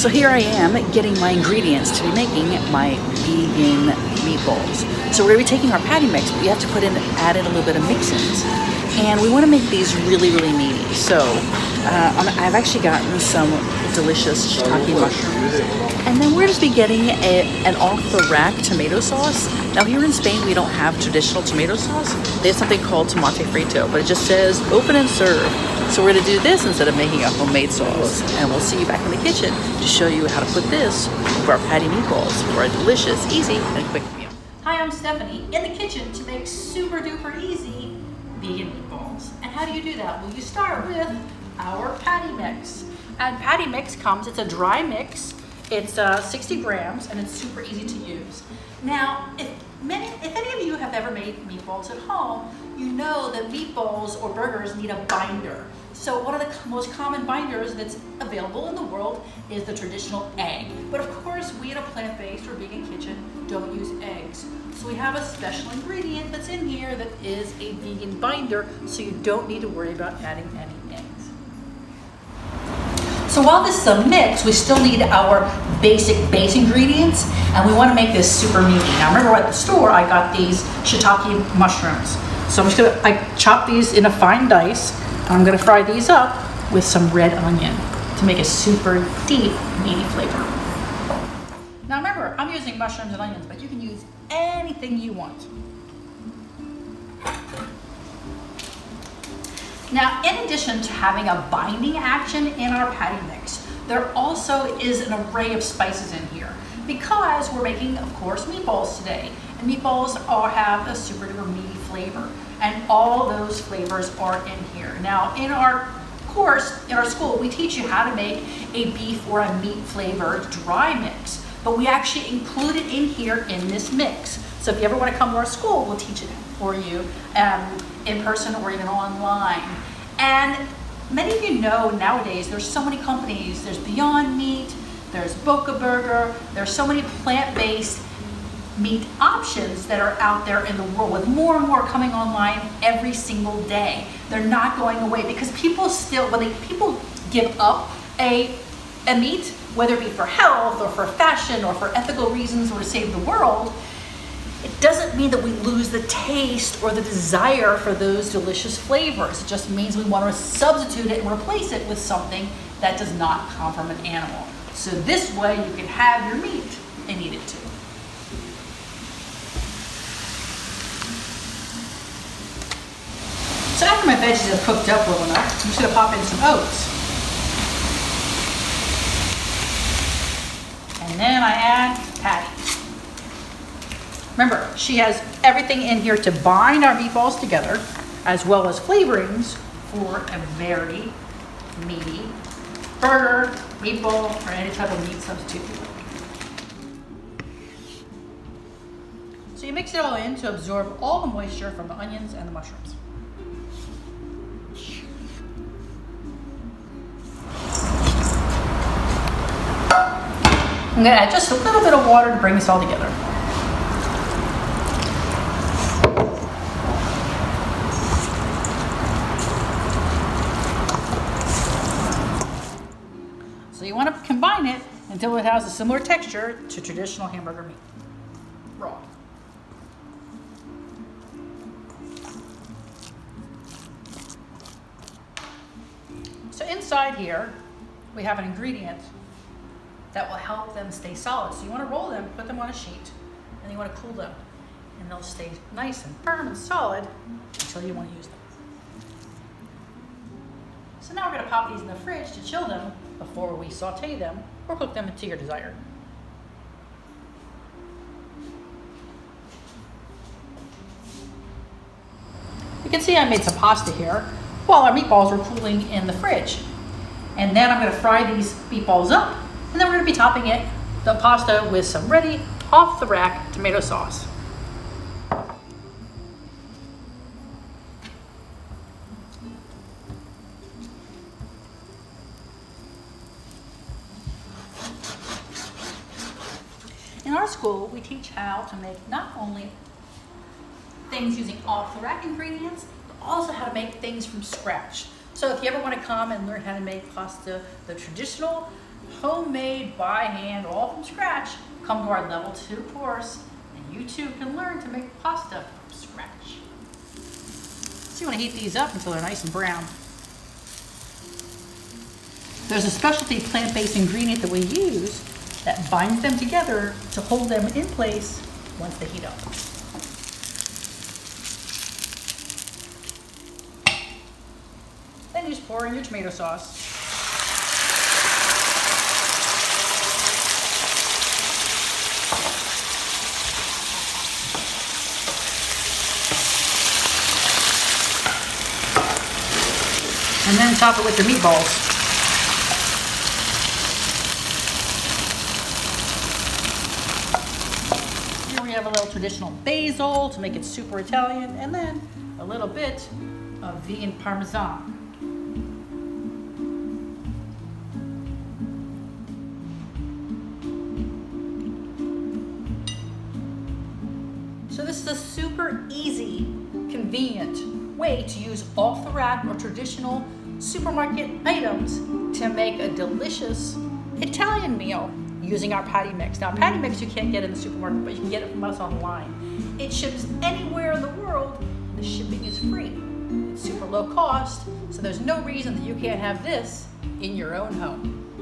So here I am getting my ingredients to be making my vegan meatballs. So we're going to be taking our patty mix, but you have to add in a little bit of mix-ins. And we want to make these really, really meaty. So I've actually gotten some delicious shiitake mushrooms. And then we're just be getting an off-the-rack tomato sauce. Now here in Spain, we don't have traditional tomato sauce. They have something called tomate frito, but it just says open and serve. So we're gonna do this instead of making a homemade sauce. And we'll see you back in the kitchen to show you how to put this over our patty meatballs for a delicious, easy, and quick meal. Hi, I'm Stephanie, in the kitchen to make super duper easy vegan meatballs. And how do you do that? Well, you start with our patty mix. And patty mix it's a dry mix. It's 60 grams and it's super easy to use. Now, if any of you have ever made meatballs at home, you know that meatballs or burgers need a binder. So one of the most common binders that's available in the world is the traditional egg. But of course, we in a plant-based or vegan kitchen don't use eggs. So we have a special ingredient that's in here that is a vegan binder, so you don't need to worry about adding any eggs. So while this is a mix, we still need our basic base ingredients, and we want to make this super meaty. Now remember at the store, I got these shiitake mushrooms. So I chop these in a fine dice, and I'm gonna fry these up with some red onion to make a super deep, meaty flavor. Now remember, I'm using mushrooms and onions, but you can use anything you want. Now, in addition to having a binding action in our patty mix, there also is an array of spices in here because we're making, of course, meatballs today. And meatballs have a super duper meaty flavor, and all those flavors are in here. Now, in our course, in our school, we teach you how to make a beef or a meat flavored dry mix, but we actually include it in here in this mix. So if you ever want to come to our school, we'll teach it for you in person or even online. And many of you know nowadays there's so many companies. There's Beyond Meat, there's Boca Burger, there's so many plant-based meat options that are out there in the world, with more and more coming online every single day. They're not going away because people still, people give up a meat, whether it be for health or for fashion or for ethical reasons or to save the world, it doesn't mean that we lose the taste or the desire for those delicious flavors. It just means we want to substitute it and replace it with something that does not come from an animal. So this way you can have your meat and eat it too. So after my veggies have cooked up well enough, I'm just going to pop in some oats. And then I add patty. Remember, she has everything in here to bind our meatballs together, as well as flavorings for a very meaty burger, meatball, or any type of meat substitute. So you mix it all in to absorb all the moisture from the onions and the mushrooms. I'm going to add just a little bit of water to bring this all together. So you want to combine it until it has a similar texture to traditional hamburger meat, raw. So inside here, we have an ingredient that will help them stay solid. So you want to roll them, put them on a sheet, and you want to cool them. And they'll stay nice and firm and solid until you want to use them. So now we're going to pop these in the fridge to chill them before we saute them or cook them to your desire. You can see I made some pasta here while our meatballs were cooling in the fridge. And then I'm going to fry these meatballs up, and then we're going to be topping the pasta with some ready off-the-rack tomato sauce. In our school, we teach how to make not only things using off-the-rack ingredients, but also how to make things from scratch. So if you ever want to come and learn how to make pasta the traditional homemade by hand, all from scratch. Come to our level 2 course, and you too can learn to make pasta from scratch. So you want to heat these up until they're nice and brown. There's a specialty plant-based ingredient that we use that binds them together to hold them in place once they heat up. Then you just pour in your tomato sauce. And then top it with your meatballs. Here we have a little traditional basil to make it super Italian, and then a little bit of vegan Parmesan. So this is a super easy, convenient way to use off-the-rack or traditional supermarket items to make a delicious Italian meal using our patty mix. Now, patty mix you can't get in the supermarket, but you can get it from us online. It ships anywhere in the world. The shipping is free. It's super low cost, so there's no reason that you can't have this in your own home.